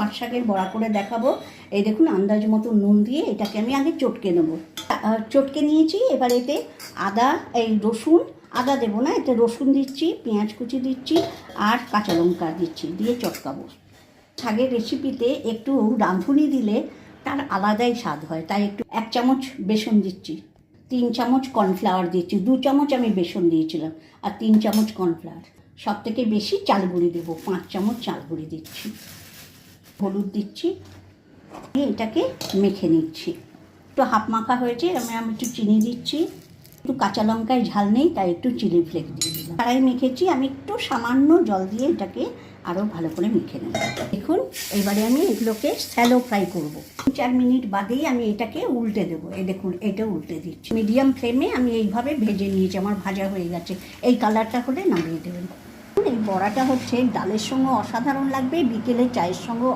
পাট শাকের বড়া করে দেখাবো। এই দেখুন আন্দাজ মতো নুন দিয়ে এটাকে আমি আগে চটকে নেবো। চটকে নিয়েছি। এবার এতে আদা দেবো না, এতে রসুন দিচ্ছি, পেঁয়াজ কুচি দিচ্ছি আর কাঁচা লঙ্কা দিচ্ছি, দিয়ে চটকাবো। শাকের রেসিপিতে একটু রাঁধুনি দিলে তার আলাদাই স্বাদ হয়, তাই একটু 1 চামচ বেসন দিচ্ছি, 3 চামচ কর্নফ্লাওয়ার দিচ্ছি, 2 চামচ আমি বেসন দিয়েছিলাম আর 3 চামচ কর্নফ্লাওয়ার। সব থেকে বেশি চাল গুঁড়ি দেবো, 5 চামচ চাল গুঁড়ি দিচ্ছি, হলুদ দিচ্ছি, দিয়ে এটাকে মেখে নিচ্ছি। একটু হাফ মাখা হয়েছে, আমি একটু চিনি দিচ্ছি, একটু কাঁচা লঙ্কায় ঝাল নেই তাই একটু চিলি ফ্লেক্স দিয়ে দিলাম। কড়াই মেখেছি, আমি একটু সামান্য জল দিয়ে এটাকে আরও ভালো করে মেখে নেব। দেখুন এবারে আমি এগুলোকে স্যালো ফ্রাই করব। 4 মিনিট বাদেই আমি এটাকে উল্টে দেবো। এই দেখুন এটা উল্টে দিচ্ছি। মিডিয়াম ফ্লেমে আমি এইভাবে ভেজে নিয়েছি, আমার ভাজা হয়ে গেছে। এই কালারটা হলে নামিয়ে দেবেন। এই বড়াটা হচ্ছে ডালের সঙ্গে অসাধারণ লাগবে, বিকেলে চায়ের সঙ্গে